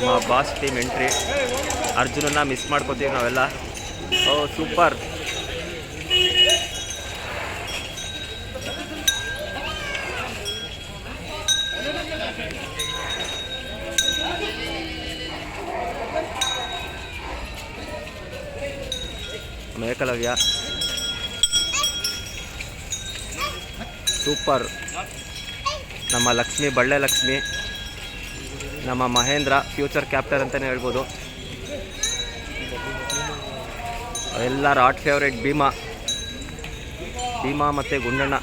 ನಮ್ಮ boss team entry. ಅರ್ಜುನನ್ನ miss ಮಾಡ್ಕೋತೀವಿ ನಾವೆಲ್ಲ. ಓ ಸೂಪರ್. ಏಕಲವ್ಯ ಸೂಪರ್. ನಮ್ಮ ಲಕ್ಷ್ಮಿ, ಬಳ್ಳೆ ಲಕ್ಷ್ಮಿ, ನಮ್ಮ ಮಹೇಂದ್ರ ಫ್ಯೂಚರ್ ಕ್ಯಾಪ್ಟನ್ ಅಂತಲೇ ಹೇಳ್ಬೋದು. ಎಲ್ಲರ ಹಾಟ್ ಫೇವ್ರೇಟ್ ಭೀಮಾ ಮತ್ತು ಗುಂಡಣ್ಣ.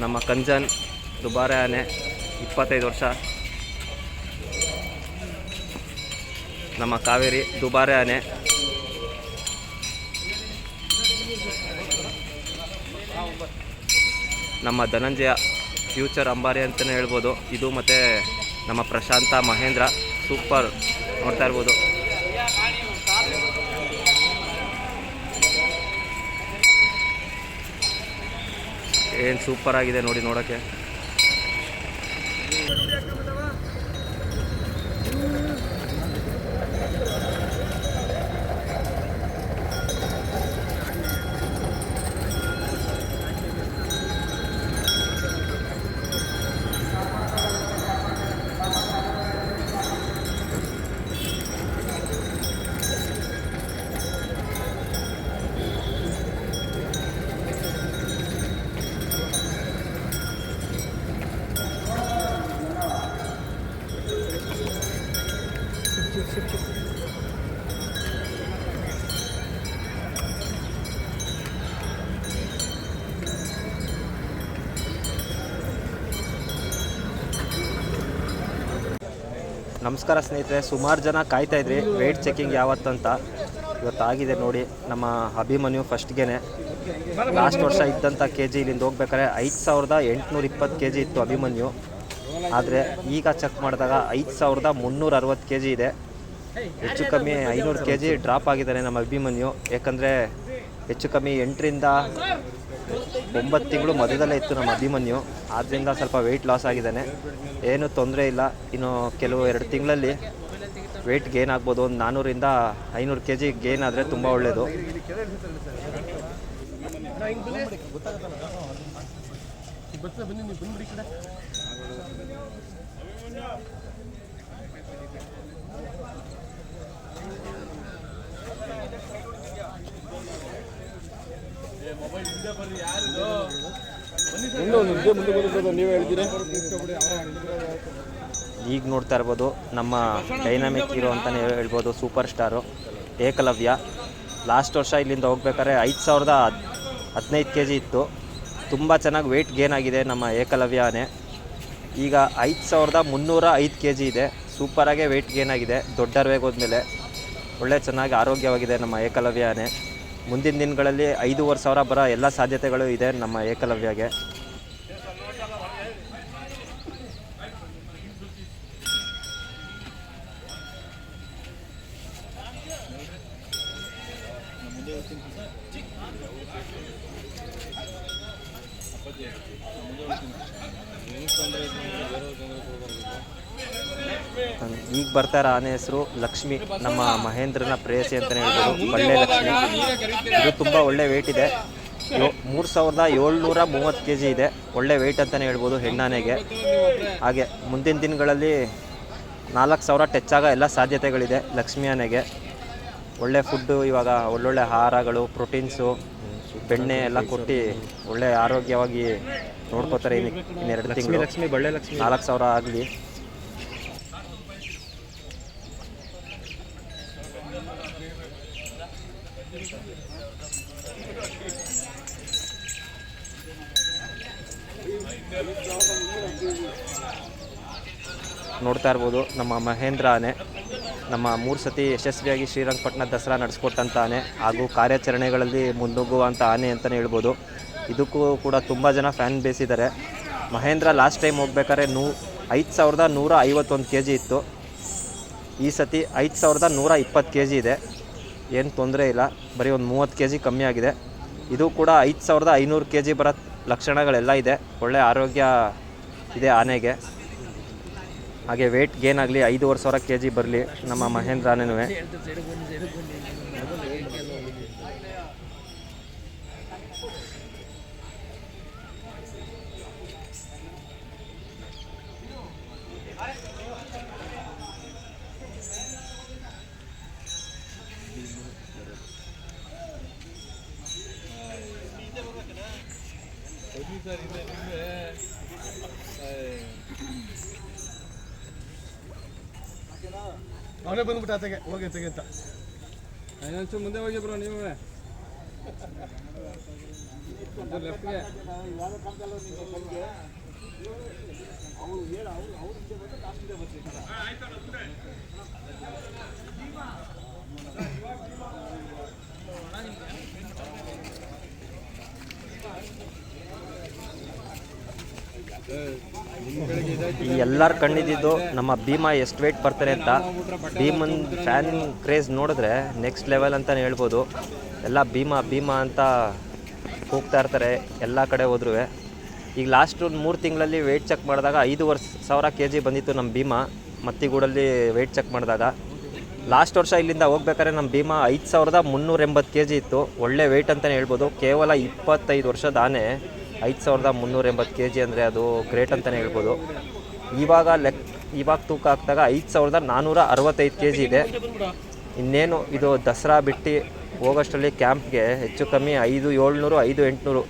ನಮ್ಮ ಕಂಜನ್ ದುಬಾರೆ ಆನೆ 25 ವರ್ಷ. ನಮ್ಮ ಕಾವೇರಿ ದುಬಾರೆ ಆನೆ. ನಮ್ಮ ಧನಂಜಯ ಫ್ಯೂಚರ್ ಅಂಬಾರಿ ಅಂತಲೇ ಹೇಳ್ಬೋದು. ಇದು ಮತ್ತು ನಮ್ಮ ಪ್ರಶಾಂತ ಮಹೇಂದ್ರ ಸೂಪರ್ ನೋಡ್ತಾ ಇರ್ಬೋದು. ಏನು ಸೂಪರ್ ಆಗಿದೆ ನೋಡಿ ನೋಡೋಕ್ಕೆ. ನಮಸ್ಕಾರ ಸ್ನೇಹಿತರೆ. ಸುಮಾರು ಜನ ಕಾಯ್ತಾ ಇದ್ರಿ ವೆಯ್ಟ್ ಚೆಕಿಂಗ್ ಯಾವತ್ತಂತ. ಇವತ್ತಾಗಿದೆ ನೋಡಿ. ನಮ್ಮ ಅಭಿಮನ್ಯು ಫಸ್ಟ್ಗೆ ಲಾಸ್ಟ್ ವರ್ಷ ಇದ್ದಂಥ ಕೆ ಜಿ ಇಲ್ಲಿಂದ ಹೋಗ್ಬೇಕಾದ್ರೆ 5820 ಕೆ ಜಿ ಇತ್ತು ಅಭಿಮನ್ಯು. ಆದರೆ ಈಗ ಚೆಕ್ ಮಾಡಿದಾಗ 5360 ಕೆ ಜಿ ಇದೆ. ಹೆಚ್ಚು ಕಮ್ಮಿ 500 ಕೆ ಜಿ ಡ್ರಾಪ್ ಆಗಿದ್ದಾನೆ ನಮ್ಮ ಅಭಿಮನ್ಯು. ಯಾಕಂದರೆ ಹೆಚ್ಚು ಕಮ್ಮಿ 8 ರಿಂದ 9 ತಿಂಗಳು ಮಧ್ಯದಲ್ಲೇ ಇತ್ತು ನಮ್ಮ ಅಭಿಮನ್ಯು. ಆದ್ದರಿಂದ ಸ್ವಲ್ಪ ವೆಯ್ಟ್ ಲಾಸ್ ಆಗಿದ್ದಾನೆ. ಏನೂ ತೊಂದರೆ ಇಲ್ಲ. ಇನ್ನು ಕೆಲವು 2 ತಿಂಗಳಲ್ಲಿ ವೆಯ್ಟ್ ಗೇನ್ ಆಗ್ಬೋದು. ಒಂದು 400 ರಿಂದ 500 ಕೆ ಜಿ ಗೇನ್ ಆದರೆ ತುಂಬ ಒಳ್ಳೆಯದು. ಈಗ ನೋಡ್ತಾ ಇರ್ಬೋದು ನಮ್ಮ ಡೈನಾಮಿಕ್ ಹೀರೋ ಅಂತಲೇ ಹೇಳ್ಬೋದು. Super star Eklavya. ಲಾಸ್ಟ್ ವರ್ಷ ಇಲ್ಲಿಂದ ಹೋಗ್ಬೇಕಾದ್ರೆ 5015 ಕೆ ಜಿ ಇತ್ತು. ತುಂಬ ಚೆನ್ನಾಗಿ ವೆಯ್ಟ್ ಗೇನ್ ಆಗಿದೆ ನಮ್ಮ ಏಕಲವ್ಯನೇ. ಈಗ 5305 ಕೆ ಜಿ ಇದೆ. ಸೂಪರಾಗೆ ವೆಯ್ಟ್ ಗೇನ್ ಆಗಿದೆ. ದೊಡ್ಡರ್ವೇಗೆ ಹೋದ್ಮೇಲೆ ಒಳ್ಳೆ ಚೆನ್ನಾಗಿ ಆರೋಗ್ಯವಾಗಿದೆ ನಮ್ಮ ಏಕಲವ್ಯನೇ. ಮುಂದಿನ ದಿನಗಳಲ್ಲಿ 5000 ಬರೋ ಎಲ್ಲ ಸಾಧ್ಯತೆಗಳು ಇದೆ ನಮ್ಮ ಏಕಲವ್ಯಗೆ. ಈಗ ಬರ್ತಾರ ಆನೆ ಹೆಸರು ಲಕ್ಷ್ಮಿ. ನಮ್ಮ ಮಹೇಂದ್ರನ ಪ್ರೇಯಸಿ ಅಂತಲೇ ಹೇಳ್ಬೋದು. ಬಳ್ಳೆ ಲಕ್ಷ್ಮಿ. ಇದು ತುಂಬ ಒಳ್ಳೆ ವೆಯ್ಟ್ ಇದೆ. 3730 ಕೆ ಜಿ ಇದೆ. ಒಳ್ಳೆ ವೆಯ್ಟ್ ಅಂತಲೇ ಹೇಳ್ಬೋದು ಹೆಣ್ಣಾನೆಗೆ. ಹಾಗೆ ಮುಂದಿನ ದಿನಗಳಲ್ಲಿ 4000 ಟಚ್ ಆಗೋ ಎಲ್ಲ ಸಾಧ್ಯತೆಗಳಿದೆ ಲಕ್ಷ್ಮಿ ಆನೆಗೆ. ಒಳ್ಳೆ ಫುಡ್ಡು, ಇವಾಗ ಒಳ್ಳೊಳ್ಳೆ ಆಹಾರಗಳು, ಪ್ರೋಟೀನ್ಸು, ಬೆಣ್ಣೆ ಎಲ್ಲ ಕೊಟ್ಟು ಒಳ್ಳೆ ಆರೋಗ್ಯವಾಗಿ ನೋಡ್ಕೋತಾರೆ. ಇನ್ನು 2 ತಿಂಗಳು ಲಕ್ಷ್ಮಿ ಬಳ್ಳೆ ಲಕ್ಷ್ಮಿ 4000 ಆಗಲಿ. ನೋಡ್ತಾ ಇರ್ಬೋದು ನಮ್ಮ ಮಹೇಂದ್ರ ಆನೆ. ನಮ್ಮ 3 ಸತಿ ಯಶಸ್ವಿಯಾಗಿ ಶ್ರೀರಂಗಪಟ್ಟಣ ದಸರಾ ನಡೆಸ್ಕೊಟ್ಟಂಥ ಆನೆ ಹಾಗೂ ಕಾರ್ಯಾಚರಣೆಗಳಲ್ಲಿ ಮುನ್ನುಗ್ಗುವಂಥ ಆನೆ ಅಂತಲೇ ಹೇಳ್ಬೋದು. ಇದಕ್ಕೂ ಕೂಡ ತುಂಬ ಜನ ಫ್ಯಾನ್ ಬೇಸ್ ಇದ್ದಾರೆ. ಮಹೇಂದ್ರ ಲಾಸ್ಟ್ ಟೈಮ್ ಹೋಗ್ಬೇಕಾದ್ರೆ 5151 ಕೆ ಜಿ ಇತ್ತು. ಈ ಸತಿ 5120 ಕೆ ಜಿ ಇದೆ. ಏನು ತೊಂದರೆ ಇಲ್ಲ. ಬರೀ ಒಂದು 30 ಕೆ ಜಿ ಕಮ್ಮಿ ಆಗಿದೆ. ಇದು ಕೂಡ 5500 ಕೆ ಜಿ ಬರೋ ಲಕ್ಷಣಗಳೆಲ್ಲ ಇದೆ. ಒಳ್ಳೆ ಆರೋಗ್ಯ ಇದೆ ಆನೆಗೆ. ಹಾಗೆ ವೆಯ್ಟ್ ಗೇನ್ ಆಗಲಿ 5,500 kg ಬರಲಿ ನಮ್ಮ ಮಹೇಂದ್ರ ಆನೆನೂ. ಅವನೇ ಬಂದ್ಬಿಟ್ಟು ಆತಗೆ ಹೋಗಿ ತೆಗಿಂತ ಇನ್ನೊಂಚೂರು ಮುಂದೆ ಹೋಗಿ ಬ್ರೋ ನೀವು ಲೆಫ್ಟ್ಗೆ. ಈ ಎಲ್ಲರ ಕಣ್ಣಿದ್ದು ನಮ್ಮ ಭೀಮಾ ಎಷ್ಟು ವೆಯ್ಟ್ ಬರ್ತಾನೆ ಅಂತ. ಭೀಮನ್ ಫ್ಯಾನ್ ಕ್ರೇಜ್ ನೋಡಿದ್ರೆ ನೆಕ್ಸ್ಟ್ ಲೆವೆಲ್ ಅಂತಲೇ ಹೇಳ್ಬೋದು. ಎಲ್ಲ ಭೀಮಾ ಭೀಮಾ ಅಂತ ಹೋಗ್ತಾ ಇರ್ತಾರೆ ಎಲ್ಲ ಕಡೆ ಹೋದ್ರೂ. ಈಗ ಲಾಸ್ಟ್ ಒಂದು 3 ತಿಂಗಳಲ್ಲಿ ವೆಯ್ಟ್ ಚೆಕ್ ಮಾಡಿದಾಗ 5,500 kg ಬಂದಿತ್ತು ನಮ್ಮ ಭೀಮಾ. ಮತ್ತಿಗೂಡಲ್ಲಿ ವೆಯ್ಟ್ ಚೆಕ್ ಮಾಡಿದಾಗ ಲಾಸ್ಟ್ ವರ್ಷ ಇಲ್ಲಿಂದ ಹೋಗ್ಬೇಕಾದ್ರೆ ನಮ್ಮ ಭೀಮಾ 5,380 kg ಇತ್ತು. ಒಳ್ಳೆ ವೆಯ್ಟ್ ಅಂತಲೇ ಹೇಳ್ಬೋದು. ಕೇವಲ 25 ವರ್ಷದ ಆನೆ 5,380 kg ಅಂದರೆ ಅದು ಗ್ರೇಟ್ ಅಂತಲೇ ಹೇಳ್ಬೋದು. ಇವಾಗ ತೂಕ ಹಾಕಿದಾಗ 5,465 kg ಇದೆ. ಇನ್ನೇನು ಇದು ದಸರಾ ಬಿಟ್ಟು ಹೋಗೋಷ್ಟರಲ್ಲಿ ಕ್ಯಾಂಪ್ಗೆ ಹೆಚ್ಚು ಕಮ್ಮಿ 5,700 5,800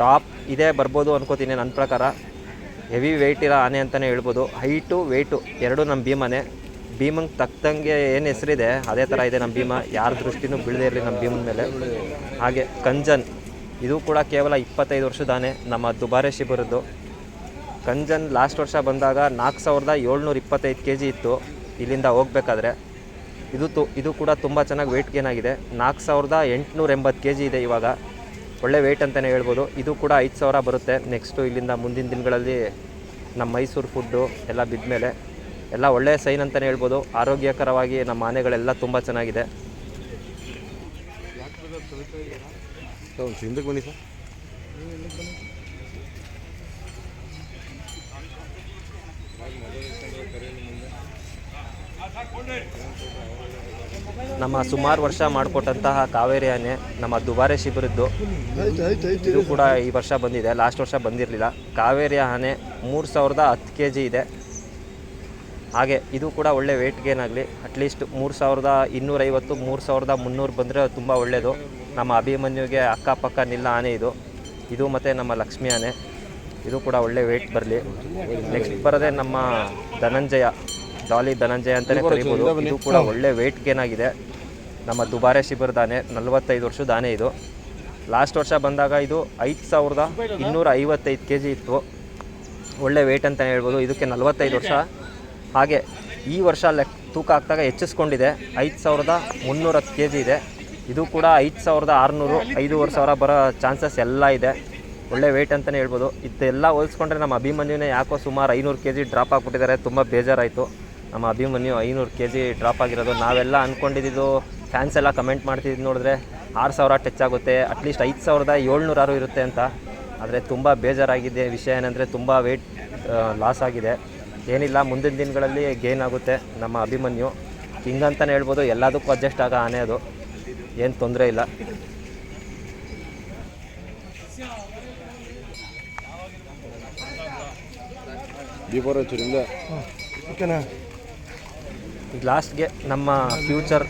ಟಾಪ್ ಇದೇ ಬರ್ಬೋದು ಅನ್ಕೋತೀನಿ ನನ್ನ ಪ್ರಕಾರ. ಹೆವಿ ವೆಯ್ಟ್ ಇರೋ ಆನೆ ಅಂತಲೇ ಹೇಳ್ಬೋದು. ಹೈಟು ವೆಯ್ಟು ಎರಡೂ ನಮ್ಮ ಭೀಮನೇ. ಭೀಮಂಗೆ ತಕ್ಕಂಗೆ ಏನು ಹೆಸರಿದೆ ಅದೇ ಥರ ಇದೆ ನಮ್ಮ ಭೀಮಾ. ಯಾರ ದೃಷ್ಟಿನೂ ಬೀಳದೇ ಇರಲಿ ನಮ್ಮ ಭೀಮನ ಮೇಲೆ. ಹಾಗೆ ಕಂಜನ್ ಇದು ಕೂಡ ಕೇವಲ 25 ವರ್ಷದ ಆನೆ ನಮ್ಮ ದುಬಾರೆ ಶಿಬಿರದ್ದು. ಕಂಜನ್ ಲಾಸ್ಟ್ ವರ್ಷ ಬಂದಾಗ 4,725 kg ಇತ್ತು ಇಲ್ಲಿಂದ ಹೋಗ್ಬೇಕಾದ್ರೆ. ಇದು ಕೂಡ ತುಂಬ ಚೆನ್ನಾಗಿ ವೆಯ್ಟ್ ಗೇನ್ ಆಗಿದೆ. 4,880 kg ಇದೆ ಇವಾಗ. ಒಳ್ಳೆ ವೆಯ್ಟ್ ಅಂತಲೇ ಹೇಳ್ಬೋದು. ಇದು ಕೂಡ 5,000 ಬರುತ್ತೆ ನೆಕ್ಸ್ಟು ಇಲ್ಲಿಂದ ಮುಂದಿನ ದಿನಗಳಲ್ಲಿ ನಮ್ಮ ಮೈಸೂರು ಫುಡ್ಡು ಎಲ್ಲ ಬಿದ್ದ ಮೇಲೆ. ಎಲ್ಲ ಒಳ್ಳೆಯ ಸೈನ್ ಅಂತಲೇ ಹೇಳ್ಬೋದು. ಆರೋಗ್ಯಕರವಾಗಿ ನಮ್ಮ ಆನೆಗಳೆಲ್ಲ ತುಂಬ ಚೆನ್ನಾಗಿದೆ. ಹಿಂದಕ್ಕೆ ಬನ್ನಿ ಸರ್. ನಮ್ಮ ಸುಮಾರು ವರ್ಷ ಮಾಡಿಕೊಟ್ಟಂತಹ ಕಾವೇರಿ ಆನೆ ನಮ್ಮ ದುಬಾರೆ ಶಿಬಿರದ್ದು. ಇದು ಕೂಡ ಈ ವರ್ಷ ಬಂದಿದೆ, ಲಾಸ್ಟ್ ವರ್ಷ ಬಂದಿರಲಿಲ್ಲ. ಕಾವೇರಿ ಆನೆ 3,010 kg ಇದೆ. ಹಾಗೆ ಇದು ಕೂಡ ಒಳ್ಳೆ ವೆಯ್ಟ್ ಗೇನ್ ಆಗಲಿ. ಅಟ್ಲೀಸ್ಟ್ 3,250 3,300 ಬಂದರೆ ತುಂಬ ಒಳ್ಳೆಯದು. ನಮ್ಮ ಅಭಿಮನ್ಯುಗೆ ಅಕ್ಕಪಕ್ಕ ನಿಲ್ಲ ಆನೆ ಇದು ಮತ್ತು ನಮ್ಮ ಲಕ್ಷ್ಮಿ ಆನೆ. ಇದು ಕೂಡ ಒಳ್ಳೆ ವೆಯ್ಟ್ ಬರಲಿ. ನೆಕ್ಸ್ಟ್ ಬರೋದೇ ನಮ್ಮ ಧನಂಜಯ, ಡಾಲಿ ಧನಂಜಯ ಅಂತಲೇ ಕರಿಬೋದು. ಇದು ಕೂಡ ಒಳ್ಳೆ ವೆಯ್ಟ್ ಗೇನ್ ಆಗಿದೆ. ನಮ್ಮ ದುಬಾರೆ ಶಿಬಿರದ ಆನೆ, 45 ವರ್ಷದ ಆನೆ ಇದು. ಲಾಸ್ಟ್ ವರ್ಷ ಬಂದಾಗ ಇದು 5,255 kg ಇತ್ತು. ಒಳ್ಳೆ ವೆಯ್ಟ್ ಅಂತಲೇ ಹೇಳ್ಬೋದು. ಇದಕ್ಕೆ 45 ವರ್ಷ. ಹಾಗೆ ಈ ವರ್ಷ ತೂಕ ಹಾಕಿದಾಗ ಹೆಚ್ಚಿಸ್ಕೊಂಡಿದೆ, 5,310 kg ಇದೆ. ಇದು ಕೂಡ 5,600 5,500 ಬರೋ ಚಾನ್ಸಸ್ ಎಲ್ಲ ಇದೆ. ಒಳ್ಳೆ ವೆಯ್ಟ್ ಅಂತಲೇ ಹೇಳ್ಬೋದು. ಇದೆಲ್ಲ ಹೋಲಿಸ್ಕೊಂಡ್ರೆ ನಮ್ಮ ಅಭಿಮನ್ಯುನೇ ಯಾಕೋ ಸುಮಾರು 500 kg ಡ್ರಾಪ್ ಆಗಿಬಿಟ್ಟಿದ್ದಾರೆ. ತುಂಬ ಬೇಜಾರಾಯಿತು ನಮ್ಮ ಅಭಿಮನ್ಯು 500 kg ಡ್ರಾಪ್ ಆಗಿರೋದು. ನಾವೆಲ್ಲ ಅಂದ್ಕೊಂಡಿದ್ದು ಫ್ಯಾನ್ಸ್ ಎಲ್ಲ ಕಮೆಂಟ್ ಮಾಡ್ತಿದ್ದು ನೋಡಿದ್ರೆ 6,000 ಟಚ್ ಆಗುತ್ತೆ, ಅಟ್ಲೀಸ್ಟ್ 5,700 ಇರುತ್ತೆ ಅಂತ. ಆದರೆ ತುಂಬ ಬೇಜಾರಾಗಿದೆ. ವಿಷಯ ಏನಂದರೆ ತುಂಬ ವೆಯ್ಟ್ ಲಾಸ್ ಆಗಿದೆ. ಏನಿಲ್ಲ, ಮುಂದಿನ ದಿನಗಳಲ್ಲಿ ಗೇನ್ ಆಗುತ್ತೆ ನಮ್ಮ ಅಭಿಮನ್ಯು. ಕಿಂಗ್ ಅಂತಲೇ ಹೇಳ್ಬೋದು. ಎಲ್ಲದಕ್ಕೂ ಅಡ್ಜಸ್ಟ್ ಆಗೋ ಆನೆ ಅದು, ಏನು ತೊಂದರೆ ಇಲ್ಲ. ಲಾಸ್ಟ್ಗೆ ನಮ್ಮ ಫ್ಯೂಚರ್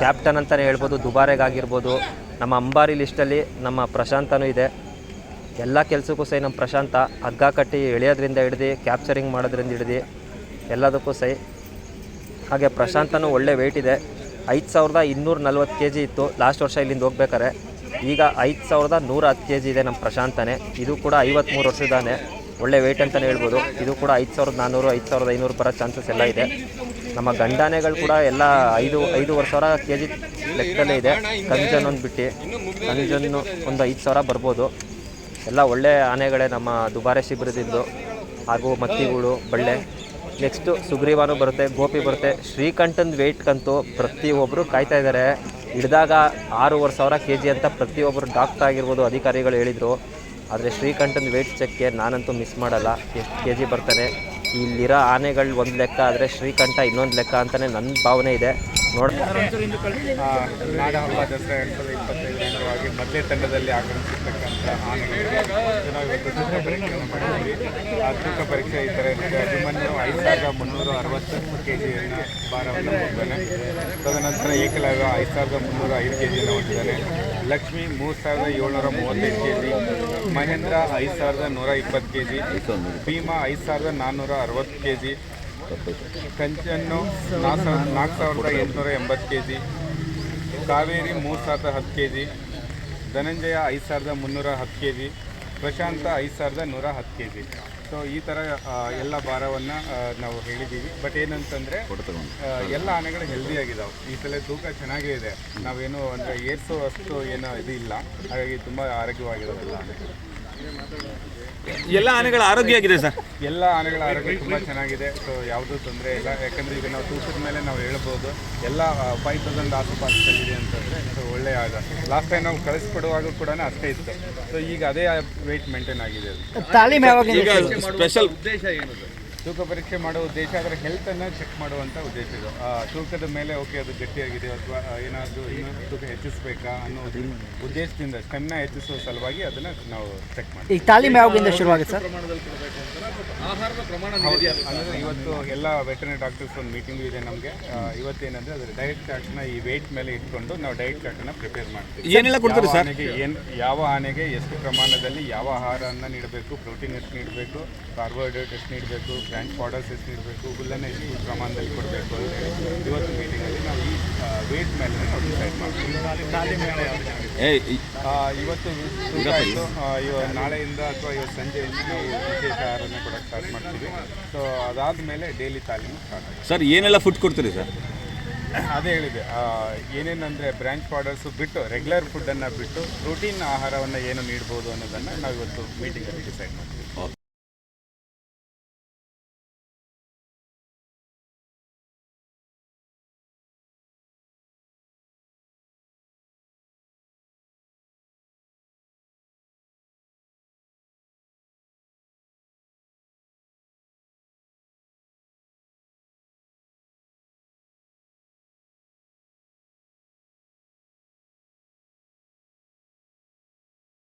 ಕ್ಯಾಪ್ಟನ್ ಅಂತಲೇ ಹೇಳ್ಬೋದು. ದುಬಾರೆಗಾಗಿರ್ಬೋದು, ನಮ್ಮ ಅಂಬಾರಿ ಲಿಸ್ಟಲ್ಲಿ ನಮ್ಮ ಪ್ರಶಾಂತನೂ ಇದೆ. ಎಲ್ಲ ಕೆಲಸಕ್ಕೂ ಸೈ ನಮ್ಮ ಪ್ರಶಾಂತ. ಹಗ್ಗ ಕಟ್ಟಿ ಎಳೆಯೋದ್ರಿಂದ ಹಿಡ್ದು ಕ್ಯಾಪ್ಚರಿಂಗ್ ಮಾಡೋದ್ರಿಂದ ಹಿಡ್ದು ಎಲ್ಲದಕ್ಕೂ ಸೈ. ಹಾಗೆ ಪ್ರಶಾಂತನೂ ಒಳ್ಳೆ ವೆಯ್ಟ್ ಇದೆ. 5,240 kg ಇತ್ತು ಲಾಸ್ಟ್ ವರ್ಷ ಇಲ್ಲಿಂದ ಹೋಗ್ಬೇಕಾರೆ. ಈಗ 5,110 kg ಇದೆ ನಮ್ಮ ಪ್ರಶಾಂತನೇ. ಇದು ಕೂಡ 53 ವರ್ಷದಾನೆ. ಒಳ್ಳೆ ವೆಯ್ಟ್ ಅಂತಲೇ ಹೇಳ್ಬೋದು. ಇದು ಕೂಡ 5,400 5,500 ಬರೋ ಚಾನ್ಸಸ್ ಎಲ್ಲ ಇದೆ. ನಮ್ಮ ಗಂಡಾನೆಗಳು ಕೂಡ ಎಲ್ಲ 5,500 kg ಲೆಕ್ಕದಲ್ಲೇ ಇದೆ. ಕಂಜನ್ ಒಂದು ಬಿಟ್ಟು ಕಂಜನ್ನು ಒಂದು 5,000 ಬರ್ಬೋದು. ಎಲ್ಲ ಒಳ್ಳೆ ಆನೆಗಳೇ ನಮ್ಮ ದುಬಾರೆ ಶಿಬಿರದಿಂದ. ಹಾಗೂ ಮತ್ತಿಗಳು ಬಳ್ಳೆ, ನೆಕ್ಸ್ಟು ಸುಗ್ರೀವಾನು ಬರುತ್ತೆ, ಗೋಪಿ ಬರುತ್ತೆ. ಶ್ರೀಕಂಠನ ವೆಯ್ಟ್ಗಂತೂ ಪ್ರತಿಯೊಬ್ಬರು ಕಾಯ್ತಾ ಇದ್ದಾರೆ. ಹಿಡಿದಾಗ 6,500 kg ಅಂತ ಪ್ರತಿಯೊಬ್ಬರು ಡಾಕ್ಟರ್ ಆಗಿರ್ಬೋದು, ಅಧಿಕಾರಿಗಳು ಹೇಳಿದರು. ಆದರೆ ಶ್ರೀಕಂಠನ ವೆಯ್ಟ್ ಚೆಕ್ಗೆ ನಾನಂತೂ ಮಿಸ್ ಮಾಡಲ್ಲ. ಎಷ್ಟು ಕೆ ಜಿ ಬರ್ತಾನೆ, ಇಲ್ಲಿರೋ ಆನೆಗಳು ಒಂದು ಲೆಕ್ಕ ಆದರೆ ಶ್ರೀಕಂಠ ಇನ್ನೊಂದು ಲೆಕ್ಕ ಅಂತಲೇ ನನ್ನ ಭಾವನೆ ಇದೆ. ನಾಡ ಹಬ್ಬ ದಸರಾ 2025 ಅಂಗವಾಗಿ ಮೊದಲೇ ತಂಡದಲ್ಲಿ ಆಗಮಿಸಿರ್ತಕ್ಕಂಥ ಆನೆಗಳಿಗೆ ನಾವು ಇವತ್ತು ತೂಕ ಪರೀಕ್ಷೆಯನ್ನು ಮಾಡಿದ್ವಿ. ಆ ತೂಕ ಪರೀಕ್ಷೆ ಈ ಥರ ಇರುತ್ತೆ. ಅಭಿಮನ್ಯು 5360 kg ಭಾರವನ್ನು ಹೊಂದಿದ್ದಾನೆ. ತದನಂತರ ಏಕಲವ್ಯ 5305 kg ಹೊಂದಿದ್ದಾನೆ. Lakshmi 3735 kg, Mahendra 5120 kg, Bhima 5460 kg, ಕಂಚನ್ನು 4880 kg, Kaveri 3010 kg, Dhananjaya 5310 kg, Prashanth 5110 kg. So ಈ ಥರ ಎಲ್ಲ ಭಾರವನ್ನು ನಾವು ಹೇಳಿದ್ದೀವಿ. ಬಟ್ ಏನಂತಂದರೆ ಎಲ್ಲ ಆನೆಗಳು ಹೆಲ್ದಿಯಾಗಿದ್ದಾವೆ. ಈ ಸಲ ತೂಕ ಚೆನ್ನಾಗೇ ಇದೆ. ನಾವೇನು ಅಂದರೆ ಏರ್ಸೋ ಅಷ್ಟು ಏನೋ ಇದು ಇಲ್ಲ. ಹಾಗಾಗಿ ತುಂಬ ಆರೋಗ್ಯವಾಗಿರೋದಿಲ್ಲ ಆನೆಗಳು. ಎಲ್ಲ ಆನೆಗಳ ಆರೋಗ್ಯ ಆಗಿದೆ ಸರ್. ಎಲ್ಲ ಆನೆಗಳ ಆರೋಗ್ಯ ತುಂಬ ಚೆನ್ನಾಗಿದೆ. ಸೊ ಯಾವುದೂ ತೊಂದರೆ ಇಲ್ಲ. ಯಾಕಂದರೆ ಈಗ ನಾವು ತೂಕದ ಮೇಲೆ ನಾವು ಹೇಳ್ಬೋದು ಎಲ್ಲ 5000 ಆಸುಪಾಸಲ್ಲಿದೆ ಅಂತಂದರೆ ಸೊ ಒಳ್ಳೆಯ ಆಗ. ಲಾಸ್ಟ್ ಟೈಮ್ ನಾವು ಕಳಿಸ್ಕೊಡುವಾಗ ಕೂಡ ಅಷ್ಟೇ ಇತ್ತು. ಸೊ ಈಗ ಅದೇ ವೆಯ್ಟ್ ಮೇಂಟೈನ್ ಆಗಿದೆ. ಅದು ತಾಲೀಮ್ ಯಾವಾಗ ಈಗ ಸ್ಪೆಷಲ್ ಉದ್ದೇಶ ಏನು ಸರ್? ತೂಕ ಪರೀಕ್ಷೆ ಮಾಡೋ ಉದ್ದೇಶ ಅದರ ಹೆಲ್ತನ್ನು ಚೆಕ್ ಮಾಡುವಂಥ ಉದ್ದೇಶ ಇದು. ತೂಕದ ಮೇಲೆ ಓಕೆ ಅದು ಗಟ್ಟಿಯಾಗಿದೆ ಅಥವಾ ಏನಾದರೂ ಇನ್ನೂ ತೂಕ ಹೆಚ್ಚಿಸಬೇಕಾ ಅನ್ನೋ ಉದ್ದೇಶದಿಂದ ಸ್ಟೆಮ್ನ ಹೆಚ್ಚಿಸುವ ಸಲುವಾಗಿ ಅದನ್ನು ನಾವು ಚೆಕ್ ಮಾಡ್ತೀವಿ. ಈಗ ತಾಲೀಮ್ ಯಾವಾಗಿಂದ ಶುರುವಾಗುತ್ತೆ ಸರ್? ಪ್ರಮಾಣದಲ್ಲಿ ಕೊಡಬೇಕು ಅಂತಾರೆ ಅಥವಾ ಆಹಾರದ ಪ್ರಮಾಣ ನಿಗದಿ ಅಂದರೆ ಇವತ್ತು ಎಲ್ಲ ವೆಟರ್ನರಿ ಡಾಕ್ಟರ್ಸ್ ಒಂದು ಮೀಟಿಂಗು ಇದೆ ನಮಗೆ. ಇವತ್ತೇನಂದರೆ ಅದರ ಡಯಟ್ ಚಾರ್ಟ್ನ ಈ ವೆಯ್ಟ್ ಮೇಲೆ ಇಟ್ಕೊಂಡು ನಾವು ಡಯಟ್ ಚಾರ್ಟನ್ನು ಪ್ರಿಪೇರ್ ಮಾಡ್ತೀವಿ. ಏನೆಲ್ಲ ಕೊಡ್ತೀರಿ ಸರ್? ಯಾವ ಆನೆಗೆ ಎಷ್ಟು ಪ್ರಮಾಣದಲ್ಲಿ ಯಾವ ಆಹಾರವನ್ನು ನೀಡಬೇಕು, ಪ್ರೋಟೀನ್ ಎಷ್ಟು ನೀಡಬೇಕು, ಕಾರ್ಬೋಹೈಡ್ರೇಟ್ ಎಷ್ಟು ನೀಡಬೇಕು, ಬ್ರಾಂಚ್ ಪೌಡರ್ಸ್ ಎಷ್ಟು ನೀಡಬೇಕು, ಹುಲ್ಲನ್ನು ಎಷ್ಟು ಈ ಪ್ರಮಾಣದಲ್ಲಿ ಕೊಡಬೇಕು ಅಂತ ಹೇಳಿ ಇವತ್ತು ಮೀಟಿಂಗಲ್ಲಿ ನಾವು ಈ ವೆಯ್ಟ್ ಮೇಲೆ ನಾವು ಡಿಸೈಡ್ ಮಾಡ್ತೀವಿ. ಇವತ್ತು ತೂಕ ಆಯಿತು. ನಾಳೆಯಿಂದ ಅಥವಾ ಇವತ್ತು ಸಂಜೆಯಿಂದ ನಾವು ವಿಶೇಷ ಆಹಾರನ ಕೊಡೋಕ್ಕೆ ಸ್ಟಾರ್ಟ್ ಮಾಡ್ತೀವಿ. ಸೊ ಅದಾದಮೇಲೆ ಡೈಲಿ ತಾಲೀಮು ಸ್ಟಾರ್ಟ್ ಆಗುತ್ತೆ. ಸರ್ ಏನೆಲ್ಲ ಫುಡ್ ಕೊಡ್ತೀರಿ ಸರ್? ಅದೇ ಹೇಳಿದೆ, ಏನೇನಂದರೆ ಬ್ರಾಂಚ್ ಪೌಡರ್ಸು ಬಿಟ್ಟು ರೆಗ್ಯುಲರ್ ಫುಡ್ಡನ್ನು ಬಿಟ್ಟು ಪ್ರೋಟೀನ್ ಆಹಾರವನ್ನು ಏನು ನೀಡ್ಬೋದು ಅನ್ನೋದನ್ನು ನಾವು ಇವತ್ತು ಮೀಟಿಂಗಲ್ಲಿ ಡಿಸೈಡ್ ಮಾಡ್ತೀವಿ.